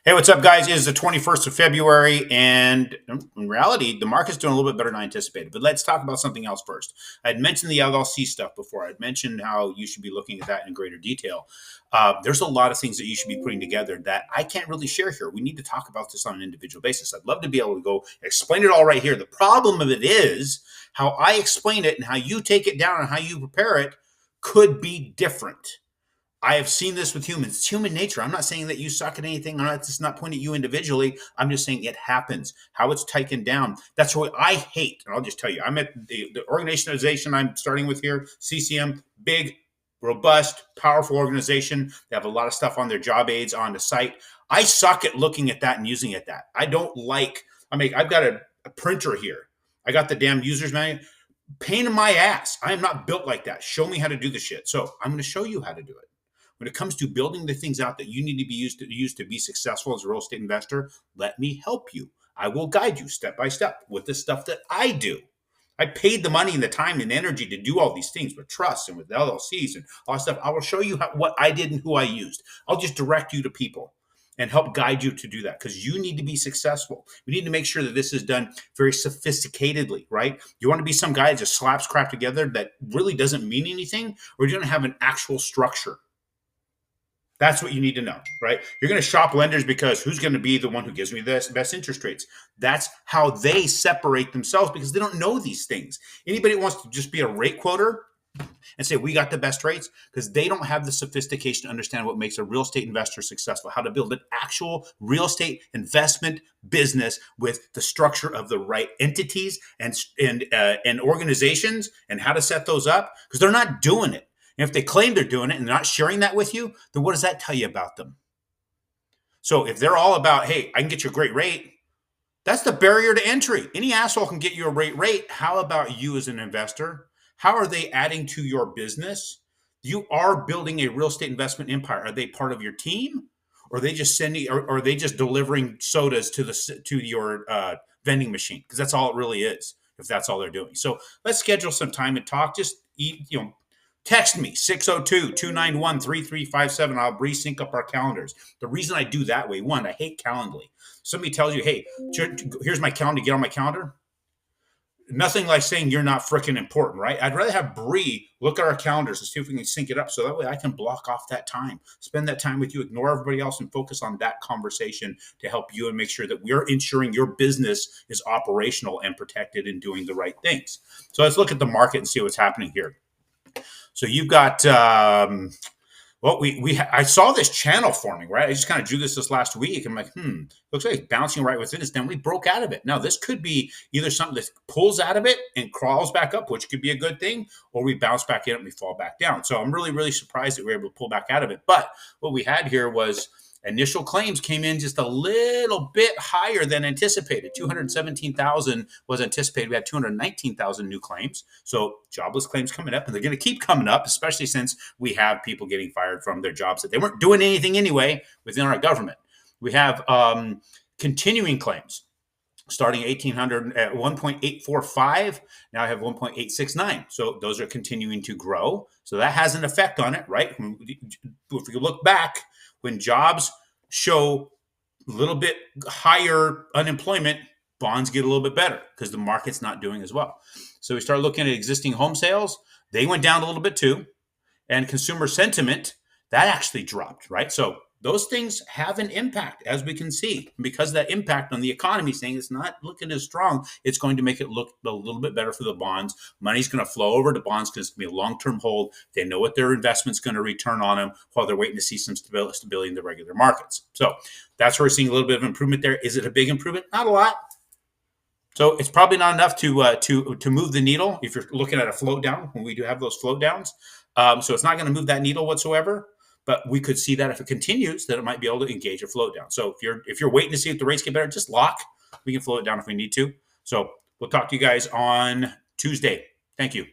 Hey, what's up, guys? It is the 21st of February, and in reality, the market's doing a little bit better than I anticipated. But let's talk about something else first. I had mentioned the LLC stuff before. I'd mentioned how you should be looking at that in greater detail. There's a lot of things that you should be putting together that I can't really share here. We need to talk about this on an individual basis. I'd love to be able to go explain it all right here. The problem of it is how I explain it and how you take it down and how you prepare it could be different. I have seen this with humans. It's human nature. I'm not saying that you suck at anything. I'm not, it's not pointing at you individually. I'm just saying it happens. How it's taken down. That's what I hate. And I'll just tell you, I'm at the organization I'm starting with here, CCM, big, robust, powerful organization. They have a lot of stuff on their job aids on the site. I suck at looking at that and using it that. I don't like, I've got a printer here. I got the damn user's manual. Pain in my ass. I am not built like that. Show me how to do the shit. So I'm going to show you how to do it. When it comes to building the things out that you need to be used to be successful as a real estate investor, let me help you. I will guide you step by step with the stuff that I do. I paid the money and the time and energy to do all these things with trusts and with LLCs and all that stuff. I will show you what I did and who I used. I'll just direct you to people and help guide you to do that because you need to be successful. We need to make sure that this is done very sophisticatedly, right? You want to be some guy that just slaps crap together that really doesn't mean anything, or you're going to have an actual structure. That's what you need to know, right? You're going to shop lenders because who's going to be the one who gives me the best interest rates? That's how they separate themselves because they don't know these things. Anybody who wants to just be a rate quoter and say, we got the best rates, because they don't have the sophistication to understand what makes a real estate investor successful, how to build an actual real estate investment business with the structure of the right entities and organizations and how to set those up, because they're not doing it. And if they claim they're doing it and they're not sharing that with you, then what does that tell you about them? So if they're all about, hey, I can get you a great rate, that's the barrier to entry. Any asshole can get you a great rate. How about you as an investor? How are they adding to your business? You are building a real estate investment empire. Are they part of your team? Or are they just sending, or are they just delivering sodas to your vending machine? Because that's all it really is, if that's all they're doing. So let's schedule some time and talk. Just text me, 602-291-3357. I'll re-sync up our calendars. The reason I do that way, one, I hate Calendly. Somebody tells you, hey, here's my calendar, get on my calendar. Nothing like saying you're not freaking important, right? I'd rather have Bree look at our calendars and see if we can sync it up so that way I can block off that time, spend that time with you, ignore everybody else, and focus on that conversation to help you and make sure that we're ensuring your business is operational and protected and doing the right things. So let's look at the market and see what's happening here. So you've got, I saw this channel forming, right? I just kind of drew this last week. I'm like, looks like it's bouncing right within us. Then we broke out of it. Now, this could be either something that pulls out of it and crawls back up, which could be a good thing, or we bounce back in and we fall back down. So I'm really, really surprised that we were able to pull back out of it. But what we had here was initial claims came in just a little bit higher than anticipated. 217,000 was anticipated. We had 219,000 new claims. So jobless claims coming up, and they're going to keep coming up, especially since we have people getting fired from their jobs that they weren't doing anything anyway within our government. We have continuing claims starting 1,800 at 1.845. Now I have 1.869. So those are continuing to grow. So that has an effect on it, right? If you look back, when jobs show a little bit higher unemployment, bonds get a little bit better because the market's not doing as well. So we start looking at existing home sales. They went down a little bit too. And consumer sentiment, that actually dropped, right? So those things have an impact, as we can see. Because of that impact on the economy, saying it's not looking as strong, it's going to make it look a little bit better for the bonds. Money's going to flow over to bonds because it's going to be a long-term hold. They know what their investment's going to return on them while they're waiting to see some stability in the regular markets. So that's where we're seeing a little bit of improvement there. Is it a big improvement? Not a lot. So it's probably not enough to move the needle if you're looking at a float down, when we do have those float downs. So it's not going to move that needle whatsoever. But we could see that if it continues, that it might be able to engage a float down. So if you're waiting to see if the rates get better, just lock. We can float it down if we need to. So we'll talk to you guys on Tuesday. Thank you.